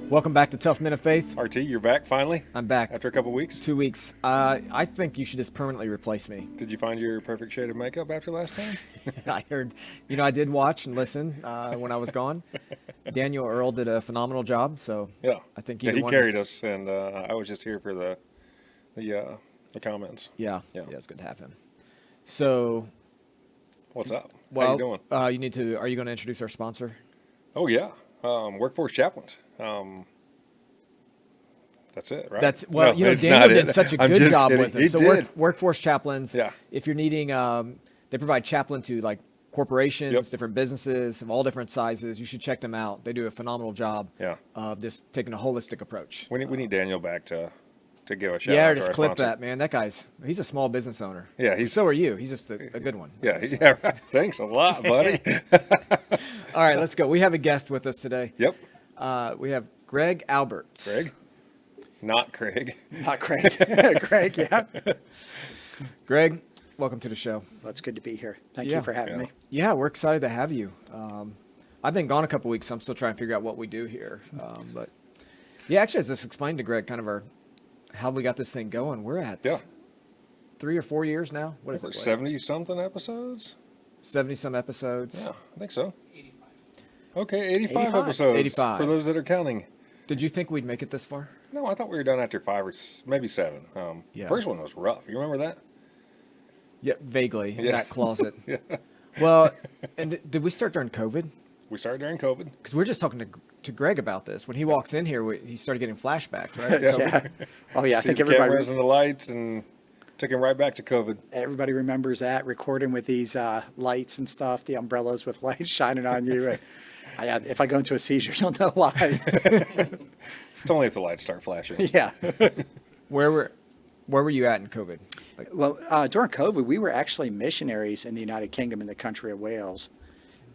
Welcome back to Tough Men of Faith. RT, you're back finally? I'm back. After a couple weeks? 2 weeks. I think you should just permanently replace me. Did you find your perfect shade of makeup after last time? I heard, I did watch and listen when I was gone. Daniel Earl did a phenomenal job, so Yeah. I think Yeah, either he one carried was- us, and I was just here for the comments. Yeah, Yeah. it's good to have him. So, What's up? well, How you doing? Are you going to introduce our sponsor? Oh, yeah. Workforce Chaplains. That's it, right? Well, No, it's Daniel not did it. such a I'm good just job kidding. with it. He So did. Workforce Chaplains, Yeah. if you're needing, they provide chaplain to like corporations, Yep. different businesses of all different sizes. You should check them out. They do a phenomenal job Yeah. of just taking a holistic approach. We need Daniel back to give a shout Yeah, out to just our clip sponsor. that, man. That he's a small business owner. Yeah, So are you. He's just a good one. Yeah, yeah. Thanks a lot, buddy. All right, let's go. We have a guest with us today. Yep. We have Greg Alberts. Greg? Not Craig. Not Craig. Craig, yeah. Greg, welcome to the show. Well, it's good to be here. Thank Yeah. you for having Yeah. me. Yeah, we're excited to have you. I've been gone a couple weeks, so I'm still trying to figure out what we do here. But yeah, actually, I just explained to Greg kind of how we got this thing going. We're at Yeah. 3 or 4 years now. What is it? 70-something episodes? 70 some episodes. Yeah, I think so. Okay, 85 85. episodes. 85. For those that are counting. Did you think we'd make it this far? No, I thought we were done after 5 or maybe 7. Yeah. First one was rough. You remember that? Yeah, vaguely in Yeah. that closet. Yeah. Well, and did we start during COVID? We started during COVID. Because we're just talking to Greg about this. When he walks in here, he started getting flashbacks, right? Yeah. Yeah. Oh, yeah. I See think the everybody, cameras and the lights and took him right back to COVID. everybody remembers that, recording with these lights and stuff, the umbrellas with lights shining on you. If I go into a seizure, you'll know why. It's only if the lights start flashing. Yeah. Where were you at in COVID? Like, Well, during COVID, we were actually missionaries in the United Kingdom in the country of Wales.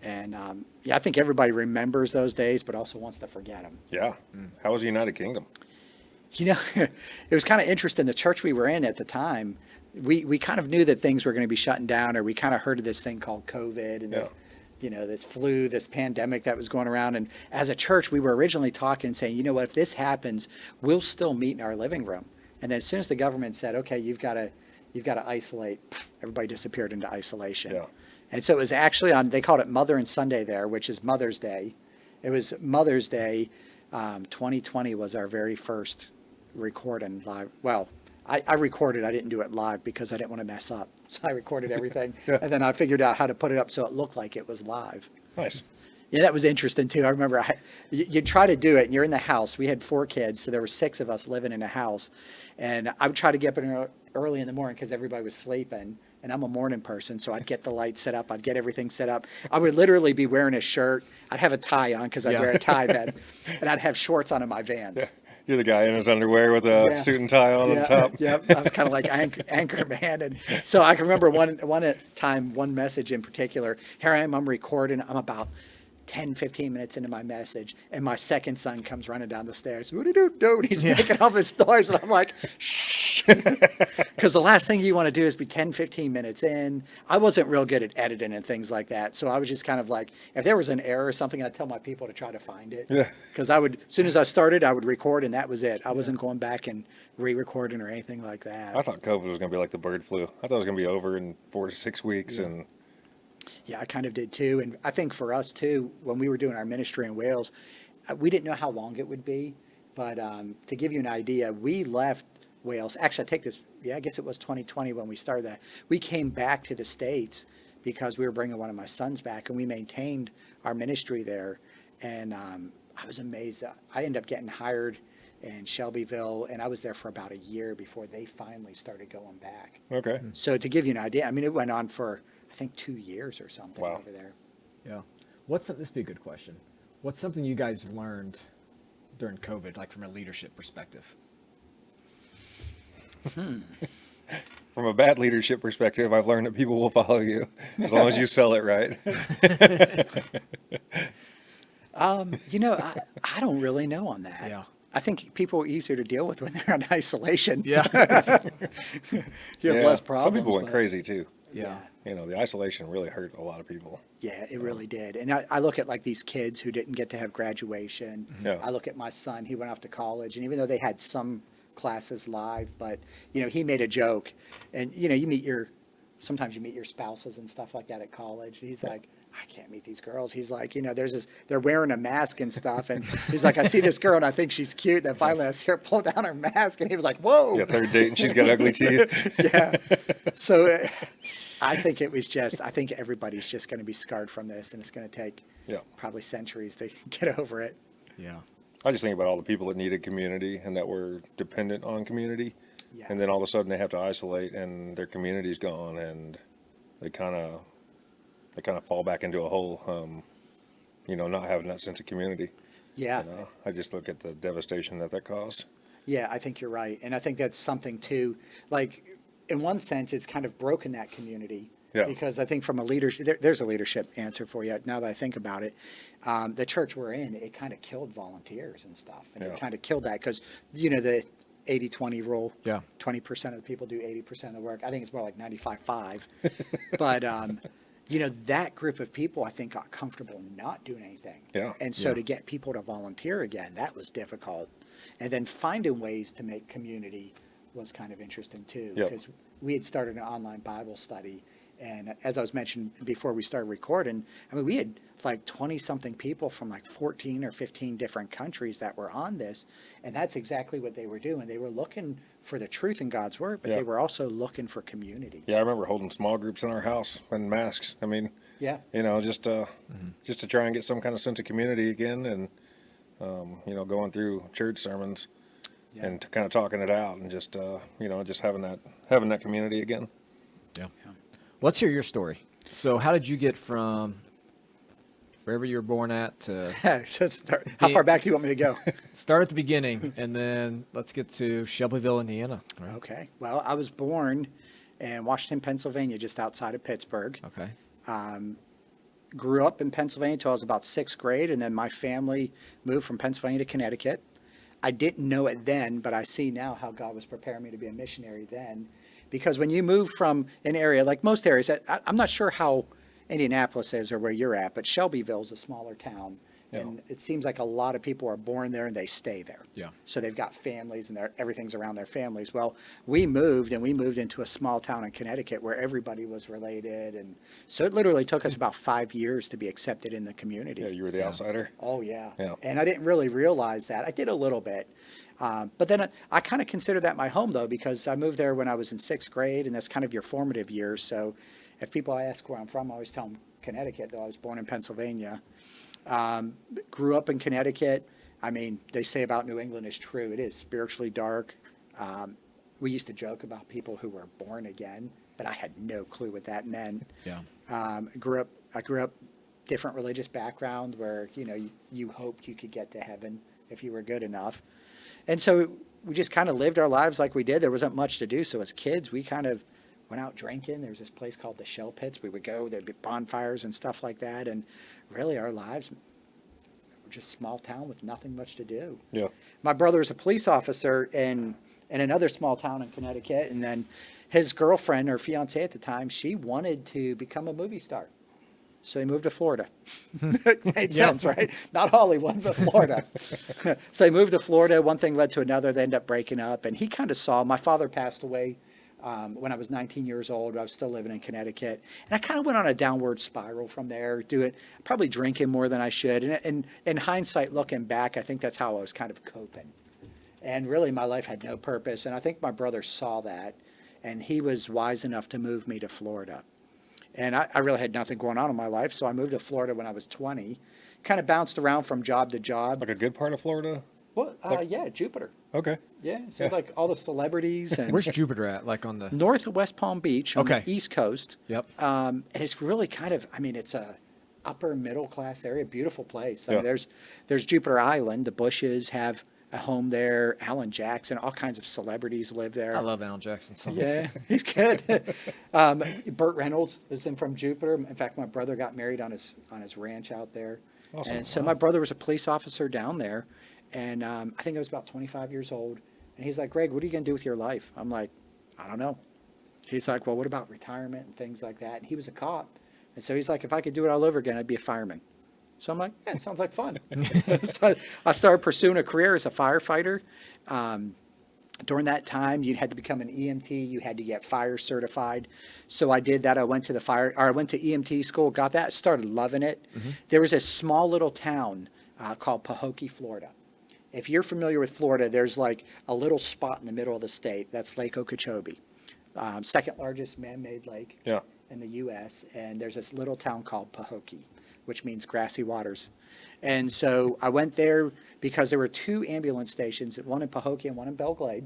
And yeah, I think everybody remembers those days, but also wants to forget them. Yeah. How was the United Kingdom? You know, it was kind of interesting. The church we were in at the time, we kind of knew that things were going to be shutting down, or we kind of heard of this thing called COVID and this, this flu, this pandemic that was going around. And as a church, we were originally talking and saying, you know what, if this happens, we'll still meet in our living room. And then as soon as the government said, okay, you've got to isolate, everybody disappeared into isolation. Yeah. And so it was actually they called it Mother and Sunday there, which is Mother's Day. It was Mother's Day. 2020 was our very first recording live. Well, I recorded. I didn't do it live because I didn't want to mess up. So I recorded everything. Yeah. And then I figured out how to put it up so it looked like it was live. Nice. Yeah, that was interesting too. I remember you try to do it and you're in the house. We had 4 kids, so there were 6 of us living in a house. And I would try to get up early in the morning because everybody was sleeping. And I'm a morning person, so I'd get the lights set up. I'd get everything set up. I would literally be wearing a shirt. I'd have a tie on because I'd Yeah. wear a tie then. And I'd have shorts on in my Vans. Yeah. You're the guy in his underwear with a Yeah. suit and tie on Yeah, top. Yep. I was kind of like anchor man. And so I can remember one time, one message in particular. Here I am, I'm recording. I'm about 10, 15 minutes into my message, and my second son comes running down the stairs. What-do-do-do? And he's making all this noise, and I'm like, shh. Because the last thing you want to do is be 10, 15 minutes in. I wasn't real good at editing and things like that, so I was just kind of like, if there was an error or something, I'd tell my people to try to find it. Yeah. Because as soon as I started, I would record, and that was it. I wasn't going back and re-recording or anything like that. I thought COVID was going to be like the bird flu. I thought it was going to be over in 4 to 6 weeks. Yeah. And Yeah, I kind of did too. And I think for us too, when we were doing our ministry in Wales, we didn't know how long it would be. But to give you an idea, we left Wales. Actually, I guess it was 2020 when we started that. We came back to the States because we were bringing one of my sons back, and we maintained our ministry there. And I was amazed. I ended up getting hired in Shelbyville, and I was there for about a year before they finally started going back. okay. So to give you an idea, I mean, it went on for, I think, 2 years or something Wow. over there. Yeah. This would be a good question. What's something you guys learned during COVID, like from a leadership perspective? From a bad leadership perspective, I've learned that people will follow you as long as you sell it right. I don't really know on that. Yeah. I think people are easier to deal with when they're in isolation. Yeah. You have less problems. Some people went but- crazy too. Yeah. You know, the isolation really hurt a lot of people. Yeah, it really did. And I look at like these kids who didn't get to have graduation. Yeah. I look at my son, he went off to college, and even though they had some classes live, but, you know, he made a joke. And, you know, sometimes you meet your spouses and stuff like that at college. He's like, I can't meet these girls. He's like, you know, they're wearing a mask and stuff. And he's like, I see this girl and I think she's cute. Then finally I see her pull down her mask and he was like, whoa. Yeah, third date and she's got ugly teeth. Yeah. So I think I think everybody's just going to be scarred from this, and it's going to take Yeah. probably centuries to get over it. Yeah. I just think about all the people that needed community and that were dependent on community. Yeah. And then all of a sudden they have to isolate and their community's gone and they kind of fall back into a hole, you know, not having that sense of community. Yeah. You know, I just look at the devastation that caused. Yeah, I think you're right. And I think that's something too, like in one sense, it's kind of broken that community. Yeah. Because I think from a leadership, there's a leadership answer for you now that I think about it. The church we're in, it kind of killed volunteers and stuff. And Yeah. it kind of killed that because, you know, the 80-20 rule. Yeah. 20% of the people do 80% of the work. I think it's more like 95-5. But, you know, that group of people, I think, got comfortable not doing anything. Yeah. And so Yeah. to get people to volunteer again, that was difficult. And then finding ways to make community was kind of interesting too. Yep. Because we had started an online Bible study. And as I was mentioning before we started recording, I mean, we had like 20-something people from like 14 or 15 different countries that were on this. And that's exactly what they were doing. They were looking for the truth in God's word, but Yeah. they were also looking for community. Yeah, I remember holding small groups in our house and masks. I mean, Yeah. you know, just to try and get some kind of sense of community again, and you know, going through church sermons Yeah. and kind of talking it out, and just you know, just having that community again. Yeah. Let's hear your story. So how did you get from wherever you were born at to So how far back do you want me to go? start at the beginning, and then let's get to Shelbyville, Indiana? Right? Okay. Well, I was born in Washington, Pennsylvania, just outside of Pittsburgh. Okay. Grew up in Pennsylvania until I was about sixth grade, and then my family moved from Pennsylvania to Connecticut. I didn't know it then, but I see now how God was preparing me to be a missionary then. Because when you move from an area, like most areas, I'm not sure how Indianapolis is or where you're at, but Shelbyville's a smaller town. Yeah. And it seems like a lot of people are born there and they stay there. Yeah. So they've got families and everything's around their families. Well, we moved into a small town in Connecticut where everybody was related. And so it literally took us about 5 years to be accepted in the community. Yeah, you were the outsider. Oh, yeah. Yeah. And I didn't really realize that. I did a little bit. But then I kind of consider that my home, though, because I moved there when I was in sixth grade, and that's kind of your formative years. So if people ask where I'm from, I always tell them Connecticut, though I was born in Pennsylvania. Grew up in Connecticut. I mean, they say about New England is true. It is spiritually dark. We used to joke about people who were born again, but I had no clue what that meant. Yeah. I grew up different religious background where, you know, you hoped you could get to heaven if you were good enough. And so we just kind of lived our lives like we did. There wasn't much to do. So as kids, we kind of went out drinking. There was this place called the Shell Pits. We would go, there'd be bonfires and stuff like that. And really our lives were just small town with nothing much to do. Yeah. My brother was a police officer in another small town in Connecticut. And then his girlfriend or fiance at the time, she wanted to become a movie star. So they moved to Florida. Made sense, right? Not Hollywood, but Florida. So they moved to Florida. One thing led to another. They ended up breaking up. And he kind of saw, my father passed away when I was 19 years old. I was still living in Connecticut. And I kind of went on a downward spiral from there, probably drinking more than I should. And in hindsight, looking back, I think that's how I was kind of coping. And really, my life had no purpose. And I think my brother saw that. And he was wise enough to move me to Florida. And I really had nothing going on in my life, so I moved to Florida when I was 20. Kind of bounced around from job to job. Like a good part of Florida? Well, yeah, Jupiter. Okay. Yeah, so Yeah. like all the celebrities and Where's Jupiter at? Like on the. north of West Palm Beach on Okay. the East Coast. Yep. And it's really kind of, I mean, it's a upper middle class area, beautiful place. I mean, Yeah. there's Jupiter Island. The Bushes have a home there. Alan Jackson, all kinds of celebrities live there. I love Alan Jackson so much. Yeah, he's good. Burt Reynolds is from Jupiter. In fact, my brother got married on his ranch out there. Awesome. And so my brother was a police officer down there, and I think I was about 25 years old. And he's like, "Greg, what are you going to do with your life?" I'm like, "I don't know." he's like, well, what about retirement and things like that? And he was a cop. And so he's like, if I could do it all over again, I'd be a fireman. So I'm like, yeah, it sounds like fun. So I started pursuing a career as a firefighter. During that time, you had to become an EMT. You had to get fire certified. So I did that. I went to I went to EMT school, got that, started loving it. There was a small little town called Pahokee, Florida. If you're familiar with Florida, there's like a little spot in the middle of the state. That's Lake Okeechobee, second largest man-made lake in the U.S. And there's this little town called Pahokee, which means grassy waters. And so I went there because there were 2 ambulance stations, one in Pahokee and one in Belle Glade.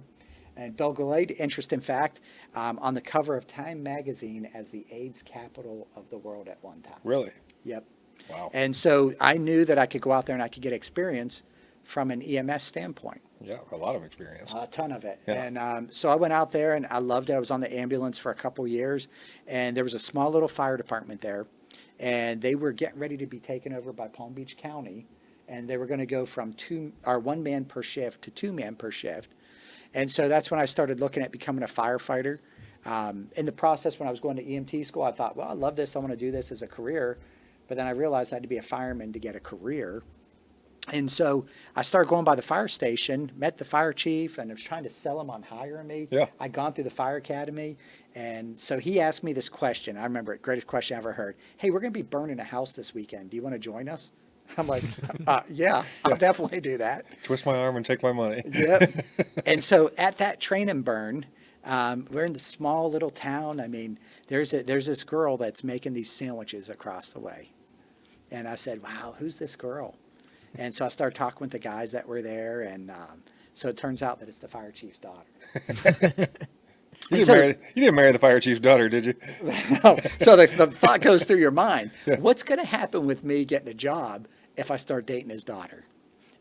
And Belle Glade, interesting fact, on the cover of Time magazine as the AIDS capital of the world at one time. Really? Yep. Wow. And so I knew that I could go out there and I could get experience from an EMS standpoint. Yeah, a lot of experience. A ton of it. Yeah. And so I went out there and I loved it. I was on the ambulance for a couple years, and there was a small little fire department there, and they were getting ready to be taken over by Palm Beach County, and they were going to go from 1 man per shift to 2 man per shift. And so that's when I started looking at becoming a firefighter. In the process, when I was going to EMT school, I thought, well, I love this. I want to do this as a career. But then I realized I had to be a fireman to get a career. And so I started going by the fire station, met the fire chief, and I was trying to sell him on hiring me. Yeah. I'd gone through the fire academy. And so he asked me this question. I remember it, greatest question I ever heard. Hey, we're going to be burning a house this weekend. Do you want to join us? I'm like, yeah, I'll definitely do that. Twist my arm and take my money. Yep. And so at that train and burn, we're in the small little town. I mean, there's this girl that's making these sandwiches across the way. And I said, wow, who's this girl? And so I started talking with the guys that were there. And so it turns out that it's the fire chief's daughter. You didn't marry the fire chief's daughter, did you? So the thought goes through your mind. Yeah. What's going to happen with me getting a job if I start dating his daughter?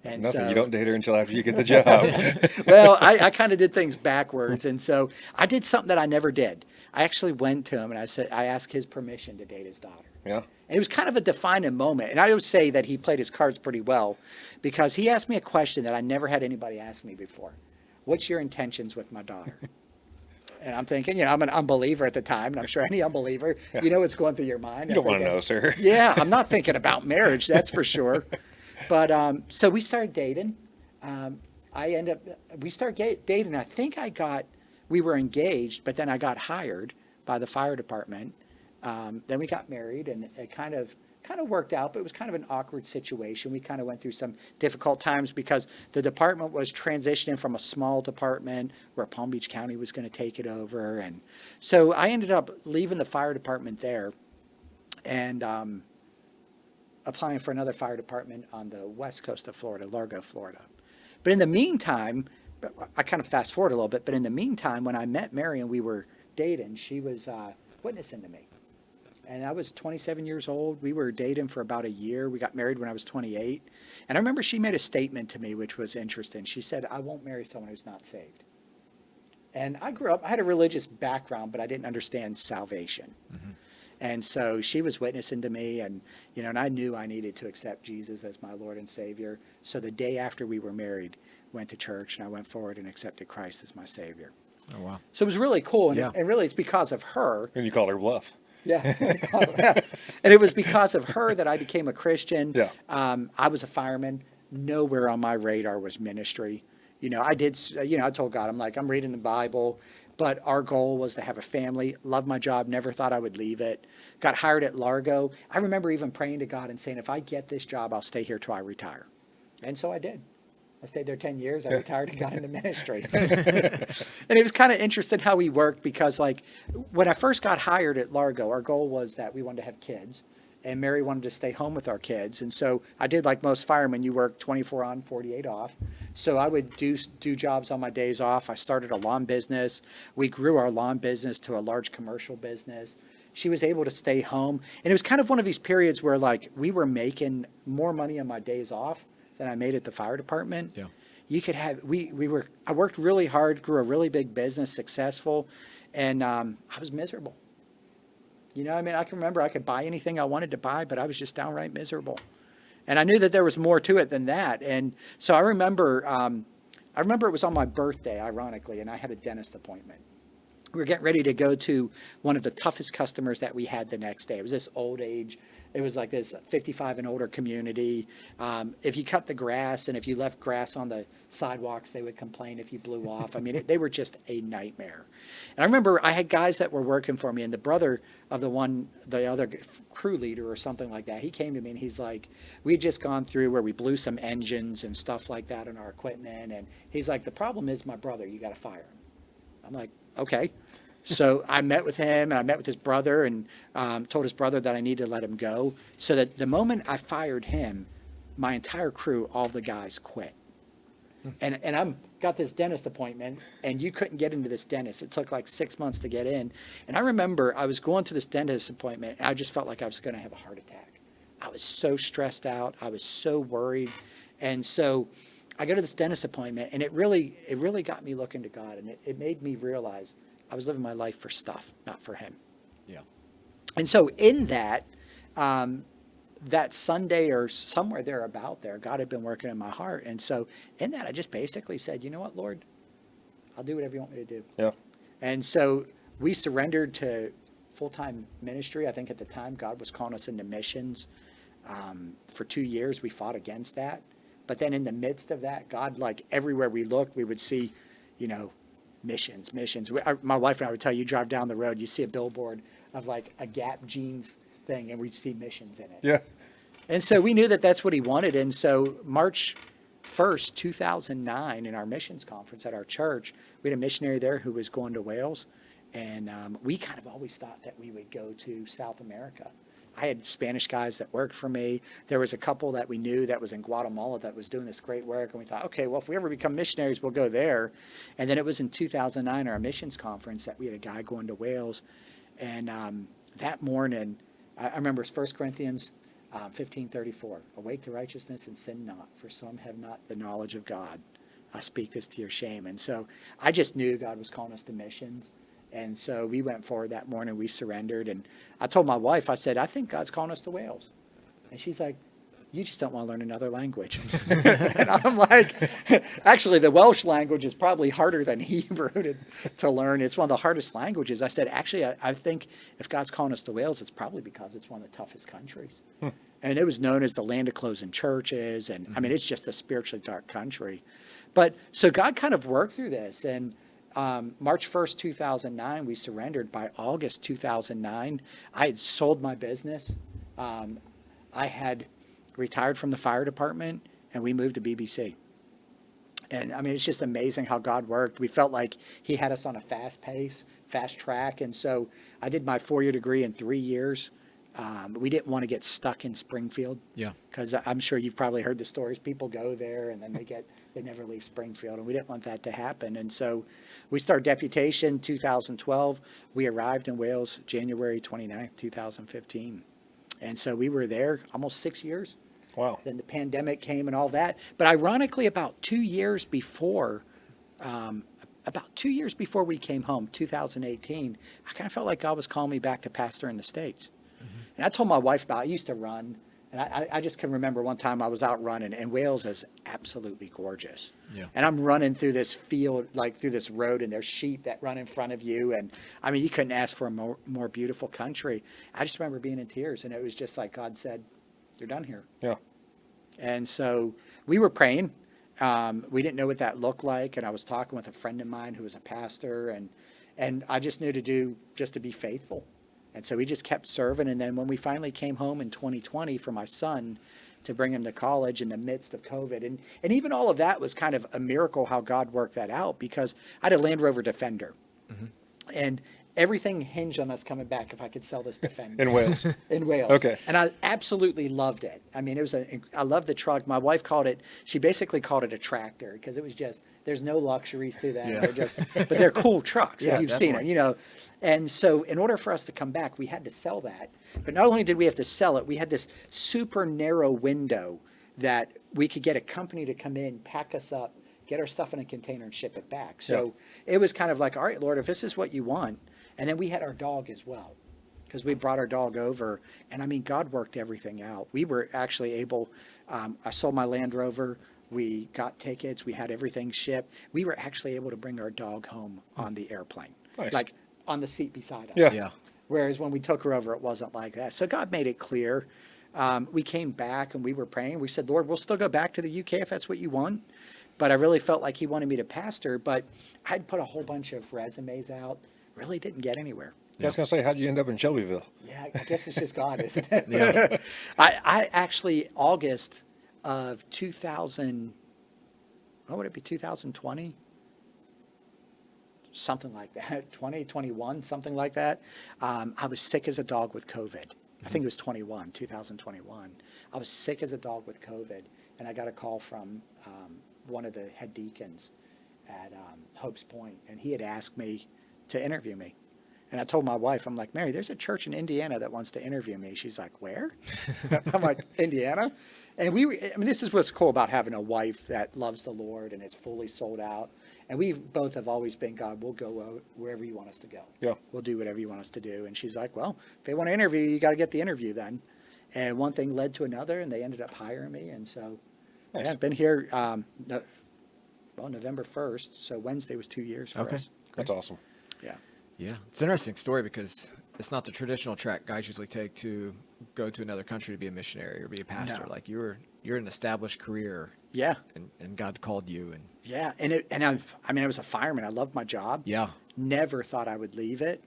And Nothing. so, You don't date her until after you get the job. well, I kind of did things backwards. And so I did something that I never did. I actually went to him and I asked his permission to date his daughter. Yeah. And it was kind of a defining moment. And I would say that he played his cards pretty well because he asked me a question that I never had anybody ask me before. What's your intentions with my daughter? And I'm thinking, I'm an unbeliever at the time, and I'm sure any unbeliever, what's going through your mind. You don't want to know, sir. Yeah, I'm not thinking about marriage, that's for sure. But so we started dating. We started dating. I think we were engaged, but then I got hired by the fire department. Then we got married, and it kind of worked out, but it was kind of an awkward situation. We kind of went through some difficult times because the department was transitioning from a small department where Palm Beach County was going to take it over. And so I ended up leaving the fire department there and applying for another fire department on the west coast of Florida, Largo, Florida. But in the meantime, I kind of fast forward a little bit, but in the meantime, when I met Mary and we were dating, she was witnessing to me. And I was 27 years old. We were dating for about a year. We got married when I was 28. And I remember she made a statement to me, which was interesting. She said, I won't marry someone who's not saved. And I had a religious background, but I didn't understand salvation. Mm-hmm. And so she was witnessing to me, and and I knew I needed to accept Jesus as my Lord and Savior. So the day after we were married, went to church, and I went forward and accepted Christ as my Savior. Oh, wow. So it was really cool. And, Yeah. and really, it's because of her. And you called her bluff. Yeah. And it was because of her that I became a Christian. Yeah. I was a fireman. Nowhere on my radar was ministry. I told God, I'm reading the Bible, but our goal was to have a family, love my job, never thought I would leave it. Got hired at Largo. I remember even praying to God and saying, if I get this job, I'll stay here till I retire. And so I did. I stayed there 10 years. I retired and got into ministry. And it was kind of interesting how we worked because, when I first got hired at Largo, our goal was that we wanted to have kids. And Mary wanted to stay home with our kids. And so I did like most firemen. You work 24 on, 48 off. So I would do jobs on my days off. I started a lawn business. We grew our lawn business to a large commercial business. She was able to stay home. And it was kind of one of these periods where, we were making more money on my days off than I made at the fire department. Yeah. You could have, I worked really hard, grew a really big business, successful, and I was miserable. I can remember I could buy anything I wanted to buy, but I was just downright miserable. And I knew that there was more to it than that. And so I remember it was on my birthday, ironically, and I had a dentist appointment. we were getting ready to go to one of the toughest customers that we had the next day. It was this old age. It was like this 55 and older community. If you cut the grass and if you left grass on the sidewalks, they would complain if you blew off. I mean, they were just a nightmare. And I remember I had guys that were working for me, and the brother of the other crew leader or something like that, he came to me and he's like, we had just gone through where we blew some engines and stuff like that in our equipment. And he's like, the problem is my brother, you got to fire him. I'm like, okay. So I met with him and I met with his brother and told his brother that I needed to let him go. So that the moment I fired him, my entire crew, all the guys quit. And I'm got this dentist appointment, and you couldn't get into this dentist. It took like 6 months to get in. And I remember I was going to this dentist appointment, and I just felt like I was going to have a heart attack. I was so stressed out. I was so worried. And so I go to this dentist appointment, and it really got me looking to God, and it made me realize I was living my life for stuff, not for him. Yeah. And so in that, that Sunday or somewhere thereabout there, God had been working in my heart. And so in that, I just basically said, you know what, Lord, I'll do whatever you want me to do. Yeah. And so we surrendered to full-time ministry. I think at the time God was calling us into missions. For 2 years, we fought against that. But then in the midst of that, God, like everywhere we looked, we would see, missions. My wife and I would tell you, drive down the road, you see a billboard of like a Gap jeans thing, and we'd see missions in it. Yeah. And so we knew that that's what he wanted. And so March 1st, 2009, in our missions conference at our church, we had a missionary there who was going to Wales. And we kind of always thought that we would go to South America. I had Spanish guys that worked for me. There was a couple that we knew that was in Guatemala that was doing this great work. And we thought, okay, well, if we ever become missionaries, we'll go there. And then it was in 2009, our missions conference, that we had a guy going to Wales. And that morning, I remember it's 1 Corinthians 15:34. Awake to righteousness and sin not, for some have not the knowledge of God. I speak this to your shame. And so I just knew God was calling us to missions. And so we went forward that morning. We surrendered. And I told my wife, I said, I think God's calling us to Wales. And she's like, you just don't want to learn another language. And I'm like, actually, the Welsh language is probably harder than Hebrew to learn. It's one of the hardest languages. I said, actually, I think if God's calling us to Wales, it's probably because it's one of the toughest countries. And it was known as the land of closing churches. And I mean, it's just a spiritually dark country. But so God kind of worked through this. And March 1st, 2009, we surrendered. By August 2009, I had sold my business. I had retired from the fire department, and we moved to BBC. And I mean, it's just amazing how God worked. We felt like he had us on a fast pace, fast track. And so I did my 4-year degree in 3 years. We didn't want to get stuck in Springfield. Yeah. Because I'm sure you've probably heard the stories. People go there and then they never leave Springfield, and we didn't want that to happen. And so we started deputation 2012. We arrived in Wales January 29th, 2015. And so we were there almost 6 years. Wow. Then the pandemic came and all that. But ironically, about 2 years before we came home, 2018, I kind of felt like God was calling me back to pastor in the States. And I told my wife about it. I used to run. And I just can remember one time I was out running, and Wales is absolutely gorgeous. Yeah. And I'm running through this field, like through this road, and there's sheep that run in front of you. And I mean, you couldn't ask for a more beautiful country. I just remember being in tears, and it was just like God said, you're done here. Yeah. And so we were praying. We didn't know what that looked like. And I was talking with a friend of mine who was a pastor, and I just knew to be faithful. And so we just kept serving. And then when we finally came home in 2020 for my son to bring him to college in the midst of COVID, and even all of that was kind of a miracle how God worked that out, because I had a Land Rover Defender. And everything hinged on us coming back if I could sell this Defender. In Wales. In Wales. Okay. And I absolutely loved it. I mean, I loved the truck. My wife she basically called it a tractor, because it was just, there's no luxuries to them. Yeah. They're just, but they're cool trucks Yeah, if you've seen them, definitely. And so in order for us to come back, we had to sell that. But not only did we have to sell it, we had this super narrow window that we could get a company to come in, pack us up, get our stuff in a container, and ship it back. So it was kind of like, all right, Lord, if this is what you want. And then we had our dog as well, because we brought our dog over. And I mean, God worked everything out. We were actually able, I sold my Land Rover. We got tickets. We had everything shipped. We were actually able to bring our dog home on the airplane. Nice. Like on the seat beside us. Yeah. Yeah. Whereas when we took her over, it wasn't like that. So God made it clear. We came back and we were praying. We said, Lord, we'll still go back to the UK if that's what you want. But I really felt like he wanted me to pastor. But I'd put a whole bunch of resumes out. Really didn't get anywhere. I was gonna say, how'd you end up in Shelbyville? Yeah, I guess it's just God, isn't it? Yeah. I actually, August of 2000, what would it be, 2020? Something like that, 2021, something like that. I was sick as a dog with COVID. I think it was 2021. I was sick as a dog with COVID, and I got a call from one of the head deacons at Hope's Point, and he had asked me to interview me. And I told my wife, I'm like, Mary, there's a church in Indiana that wants to interview me. She's like, where? I'm like, Indiana? And this is what's cool about having a wife that loves the Lord and is fully sold out. And we both have always been, God, we'll go wherever you want us to go. Yeah. We'll do whatever you want us to do. And she's like, well, if they want to interview you, you got to get the interview then. And one thing led to another, and they ended up hiring me. And so Nice. yeah, I've been here, November 1st. So Wednesday was 2 years for Okay. us. That's awesome. Yeah. Yeah, it's an interesting story because it's not the traditional track guys usually take to go to another country to be a missionary or be a pastor. No. Like you're an established career, Yeah. and God called you, and Yeah. I was a fireman. I loved my job. yeah, Never thought I would leave it.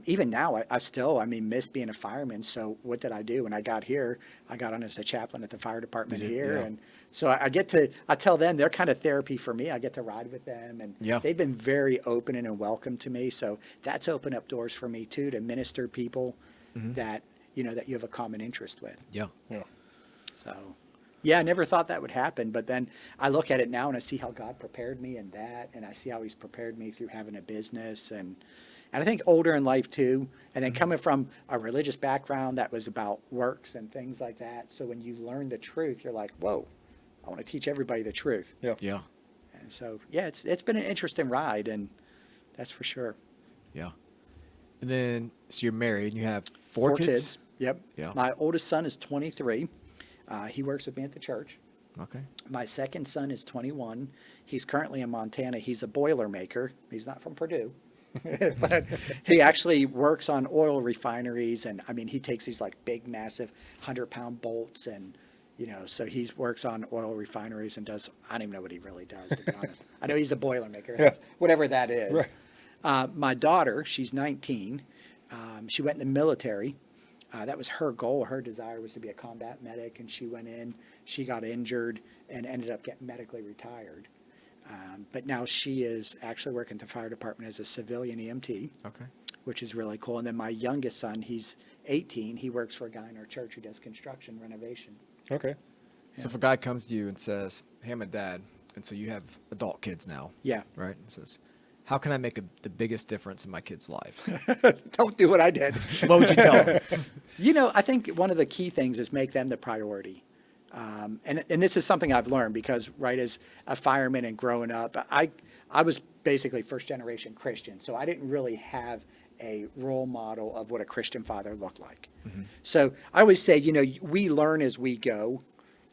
Even now, I still miss being a fireman. So what did I do? When I got here, I got on as a chaplain at the fire department Did you? here. Yeah. And so I tell them they're kind of therapy for me. I get to ride with them, and Yeah. they've been very open and welcome to me. So that's opened up doors for me too, to minister people that you have a common interest with. yeah, Yeah. So, yeah, I never thought that would happen. But then I look at it now and I see how God prepared me in that. And I see how he's prepared me through having a business. And I think older in life too. And then coming from a religious background that was about works and things like that. So when you learn the truth, you're like, whoa, I want to teach everybody the truth. Yeah. yeah, And so, yeah, it's been an interesting ride. And that's for sure. yeah. And then so you're married and you have four kids. Yep. Yeah. My oldest son is 23. He works with me at the church. Okay. My second son is 21. He's currently in Montana. He's a boiler maker. He's not from Purdue. But he actually works on oil refineries. And he takes these like big, massive 100-pound bolts. And, so he works on oil refineries and does, I don't even know what he really does, to be honest. I know he's a boiler maker, Yeah. whatever that is. Right. My daughter, she's 19. She went in the military. That was her goal. Her desire was to be a combat medic, and she went in. She got injured and ended up getting medically retired. But now she is actually working at the fire department as a civilian EMT, Okay. which is really cool. And then my youngest son, he's 18. He works for a guy in our church who does construction renovation. Okay. So if a guy comes to you and says, "Hey, I'm a dad," and so you have adult kids now, Yeah. right? And says, "How can I make the biggest difference in my kids' lives?" Don't do what I did. What would you tell them? I think one of the key things is make them the priority. And this is something I've learned because, right, as a fireman and growing up, I was basically first generation Christian. So I didn't really have a role model of what a Christian father looked like. So I always say, we learn as we go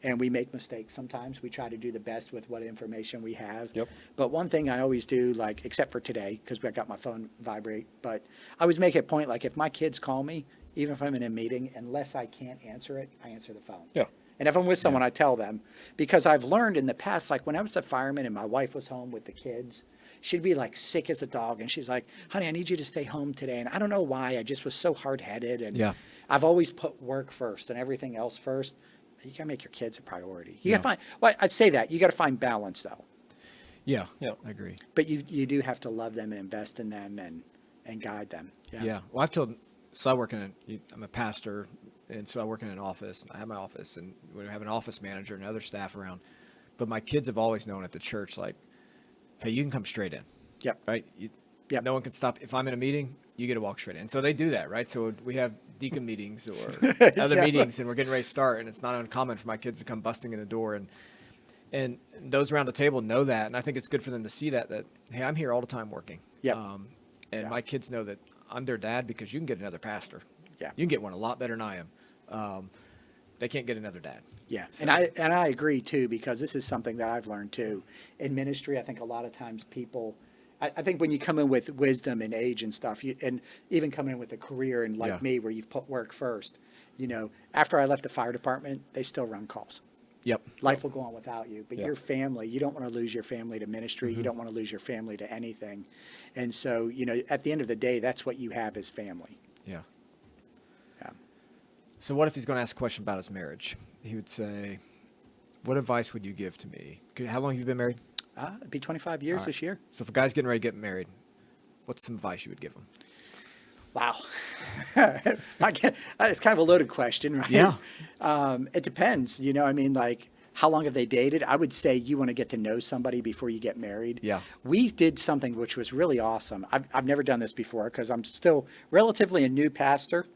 and we make mistakes sometimes. We try to do the best with what information we have. Yep. But one thing I always do, like, except for today, because I got my phone vibrate, but I always make it a point, like, if my kids call me, even if I'm in a meeting, unless I can't answer it, I answer the phone. Yeah. And if I'm with someone, I tell them, because I've learned in the past, like when I was a fireman and my wife was home with the kids, she'd be like sick as a dog. And she's like, honey, I need you to stay home today. And I don't know why. I just was so hard-headed. And Yeah. I've always put work first and everything else first. You got to make your kids a priority. You Yeah. got to find, well, I'd say that. You got to find balance, though. Yeah. Yeah. I agree. But you do have to love them and invest in them and guide them. Yeah. Well, I'm a pastor, and so I work in an office. I have my office, and we have an office manager and other staff around. But my kids have always known at the church, like, hey, you can come straight in. Yep. Right? Yep. No one can stop. If I'm in a meeting, you get to walk straight in. So they do that, right? So we have deacon meetings or other Yeah. meetings, and we're getting ready to start, and it's not uncommon for my kids to come busting in the door. And those around the table know that, and I think it's good for them to see that, hey, I'm here all the time working. Yep. And Yeah. my kids know that I'm their dad because you can get another pastor. Yeah. You can get one a lot better than I am. They can't get another dad. Yeah, So- and I agree too, because this is something that I've learned too. In ministry, I think a lot of times people I think when you come in with wisdom and age and stuff, and even coming in with a career and like Yeah. me, where you've put work first, after I left the fire department, they still run calls. Yep. Life will go on without you, but Yeah. your family, you don't want to lose your family to ministry. Mm-hmm. You don't want to lose your family to anything. And so, at the end of the day, that's what you have as family. Yeah. Yeah. So what if he's going to ask a question about his marriage? He would say, what advice would you give to me? How long have you been married? It'd be 25 years All right. this year. So if a guy's getting ready to get married, what's some advice you would give him? Wow. It's kind of a loaded question, right? Yeah. It depends. Like, how long have they dated? I would say you want to get to know somebody before you get married. Yeah. We did something which was really awesome. I've never done this before because I'm still relatively a new pastor.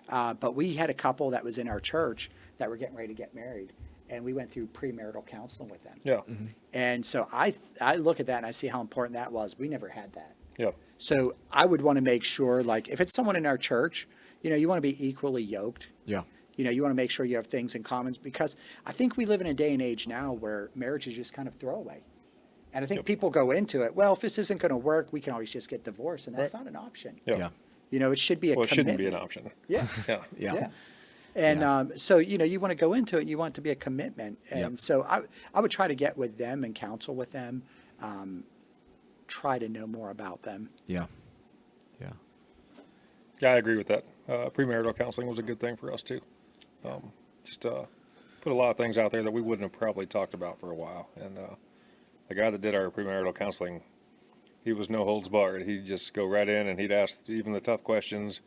But we had a couple that was in our church that were getting ready to get married. And we went through premarital counseling with them. Yeah. And so I look at that and I see how important that was. We never had that. Yeah. So I would want to make sure, like, if it's someone in our church, you want to be equally yoked. Yeah. You want to make sure you have things in common, because I think we live in a day and age now where marriage is just kind of throwaway. And I think Yep. people go into it, well, if this isn't going to work, we can always just get divorced. And that's Right. not an option. Yeah. Yeah. It should be a Well, it shouldn't be an commitment. option. Yeah. Yeah. Yeah. Yeah. And Yeah. so, you want to go into it, you want it to be a commitment. And Yep. so I would try to get with them and counsel with them, try to know more about them. Yeah. Yeah. Yeah, I agree with that. Premarital counseling was a good thing for us too. Just put a lot of things out there that we wouldn't have probably talked about for a while. And the guy that did our premarital counseling, he was no holds barred. He'd just go right in and he'd ask even the tough questions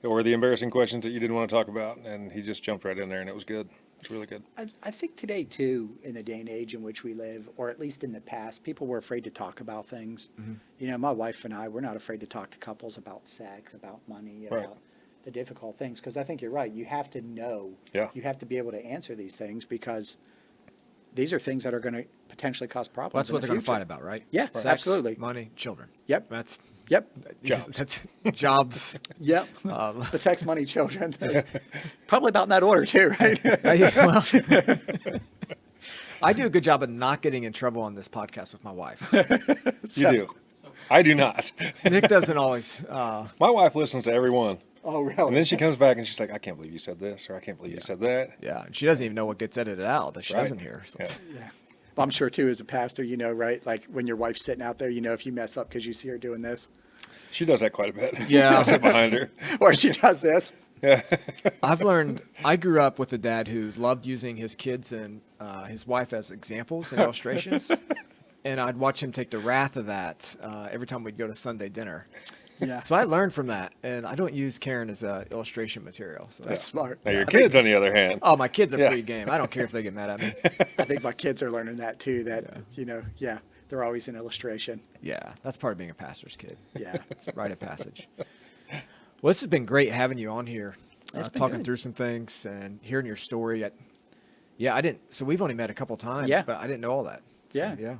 or the embarrassing questions that you didn't want to talk about. And he just jumped right in there, and it was good. It's really good. I think today, too, in the day and age in which we live, or at least in the past, people were afraid to talk about things. My wife and I, we're not afraid to talk to couples about sex, about money, Right. about the difficult things. Because I think you're right. You have to know. Yeah. You have to be able to answer these things, because these are things that are going to potentially cause problems. Well, that's in what the they're going to future. fight about, right? Yeah, Sex, absolutely. money, children. Yep. That's Yep. Jobs. That's jobs. Yep. Um, But sex, money, children. Probably about in that order, too, right? well, I do a good job of not getting in trouble on this podcast with my wife. You do. I do not. Nick doesn't always. My wife listens to every one. Oh, really? And then she comes back and she's like, I can't believe you said this, or I can't believe you said that. Yeah, and she doesn't even know what gets edited out that she Right. doesn't hear. So Yeah. Yeah. Well, I'm sure, too, as a pastor, right? Like when your wife's sitting out there, if you mess up because you see her doing this, She does that quite a bit. Yeah. I'll sit behind her. or she does this. Yeah. I've learned. I grew up with a dad who loved using his kids and his wife as examples and illustrations, and I'd watch him take the wrath of that every time we'd go to Sunday dinner. Yeah. So I learned from that, and I don't use Karen as illustration material. So That's smart. Now your kids, on the other hand. oh, my kids are Yeah. free game. I don't care if they get mad at me. I think my kids are learning that, too, that, they're always an illustration. Yeah, that's part of being a pastor's kid. Yeah. It's a rite of passage. Well, this has been great having you on here, It's been talking good. through some things and hearing your story. I didn't. So we've only met a couple times, Yeah. but I didn't know all that. So, Yeah. yeah.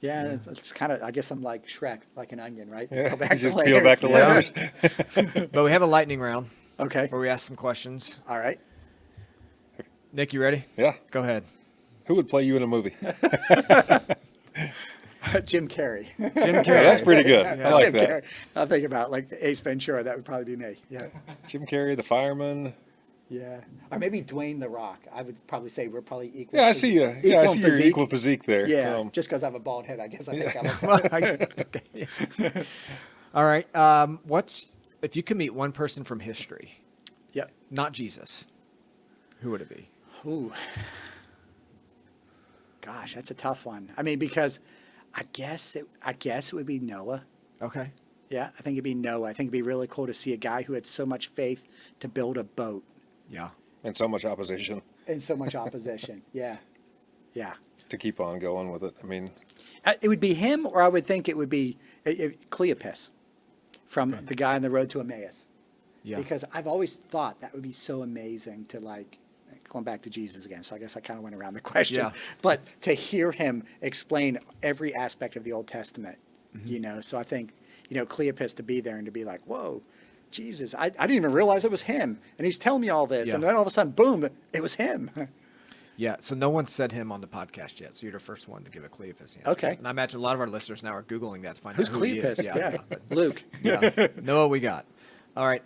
Yeah, it's kind of, I guess I'm like Shrek, like an onion, right? Yeah. Peel back the Just peel back the layers. layers. But we have a lightning round Okay. where we ask some questions. All right. Nick, you ready? Yeah. Go ahead. Who would play you in a movie? Jim Carrey. Jim Carrey. Yeah, that's pretty good. I like Jim that. Carrey. I think about like Ace Ventura. That would probably be me. Yeah. Jim Carrey, the fireman. Yeah. Or maybe Dwayne The Rock. I would probably say we're probably equal. Yeah, I see you. Yeah, I see your equal physique there. Yeah. Just because I have a bald head, I guess I think I look Well, okay. All right. If you could meet one person from history, Yep. not Jesus, who would it be? Ooh. Gosh, that's a tough one. I mean, because I guess it would be Noah. Okay. Yeah, I think it'd be Noah. I think it'd be really cool to see a guy who had so much faith to build a boat Yeah. And so much opposition and so much opposition. Yeah. Yeah. to keep on going with it. I mean, It would be him, or I would think it would be Cleopas from The Guy on the Road to Emmaus. Yeah. Because I've always thought that would be so amazing to, like, going back to Jesus again, so I guess I kind of went around the question. Yeah. But to hear him explain every aspect of the Old Testament, Mm-hmm. so I think, Cleopas to be there and to be like, whoa, Jesus, I didn't even realize it was him. And he's telling me all this. Yeah. And then all of a sudden, boom, it was him. Yeah, so no one said him on the podcast yet, so you're the first one to give a Cleopas answer. Okay. And I imagine a lot of our listeners now are Googling that to find Who's out who he is. Cleopas? Yeah, but, Luke. yeah. Know what we got. All right.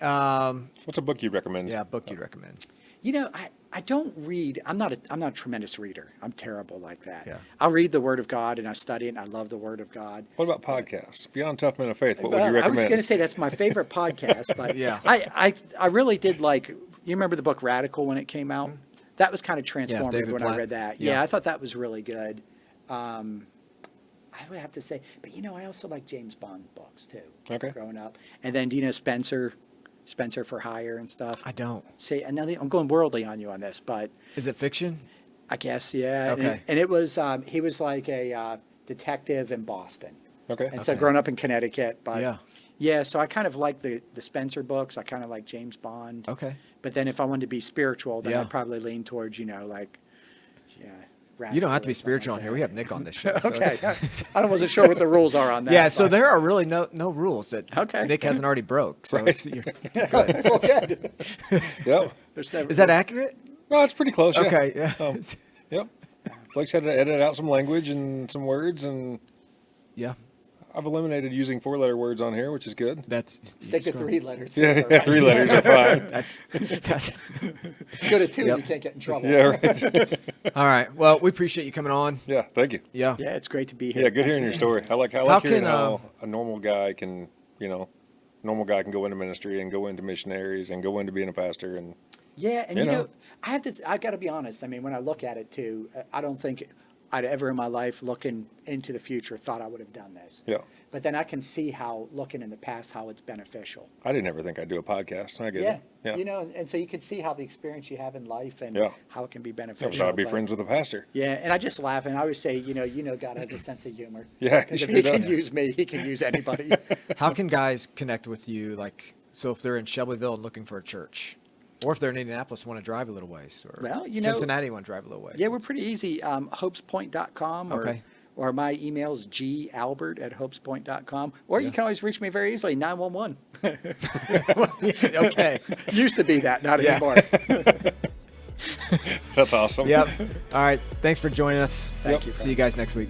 What's a book you'd recommend? Yeah, book you'd recommend. You know, I don't read. I'm not a tremendous reader. I'm terrible like that. Yeah. I'll read the Word of God and I study it and I love the Word of God. What about podcasts? Beyond Tough Men of Faith, what would Well, you I was recommend? going to say that's my favorite podcast, but Yeah. I really did like. You remember the book Radical when it came out? That was kind of transformative David when Platt. I read that. Yeah. Yeah, I thought that was really good. I would have to say, but you know, I also like James Bond books too. Okay. Growing up, and then do you know Spencer for Hire and stuff? I don't. See, and now I'm going worldly on you on this, but Is it fiction? I guess yeah. Okay. And it was he was like a detective in Boston, Okay. and so Okay. growing up in Connecticut, but Yeah. yeah. So I kind of like the Spencer books. I kind of like James Bond. Okay. But then if I wanted to be spiritual, then Yeah. I'd probably lean towards, you know, like, yeah. You don't have to be Radical or something spiritual like on here. that. We have Nick on this show. so Okay. it's- I wasn't sure what the rules are on that. Yeah, so but- there are really no rules that Okay. Nick hasn't already broke. So Right. you're good. Well, good. Yep. There's never- Is that accurate? No, it's pretty close. Yeah. Okay. Yeah. Yep. Blake's had to edit out some language and some words, and Yeah. I've eliminated using 4-letter words on here, which is good. That's Stick to 3 letters. Yeah, 3 letters are fine. That's Go to 2, Yep. you can't get in trouble. Yeah, right. all right. Well, we appreciate you coming on. Yeah, thank you. Yeah. Yeah, it's great to be here. Yeah, good Thank hearing you. your story. I like How hearing can, how a normal guy can, normal guy can go into ministry and go into missionaries and go into being a pastor. And Yeah, and You you know. know, I got to be honest. I mean, when I look at it too, I don't think I'd ever in my life, looking into the future, thought I would have done this. yeah, But then I can see how, looking in the past, how it's beneficial. I didn't ever think I'd do a podcast. I get Yeah. it. Yeah. You know, and so you can see how the experience you have in life and Yeah. how it can be Never beneficial. thought I'd be but- friends with a pastor. Yeah, and I just laugh, and I always say, God has a sense of humor. Yeah, Because he if sure he can does. use me, he can use anybody. How can guys connect with you? Like, so if they're in Shelbyville and looking for a church, or if they're in Indianapolis and want to drive a little ways, or Well, Cincinnati want to drive a little ways. Yeah, we're pretty easy. Hopespoint.com Okay. or my email is galbert@hopespoint.com. Or you Yeah. can always reach me very easily, 911. Okay. Used to be that, not Yeah. anymore. That's awesome. Yep. All right. Thanks for joining us. Thank you. See you guys next week.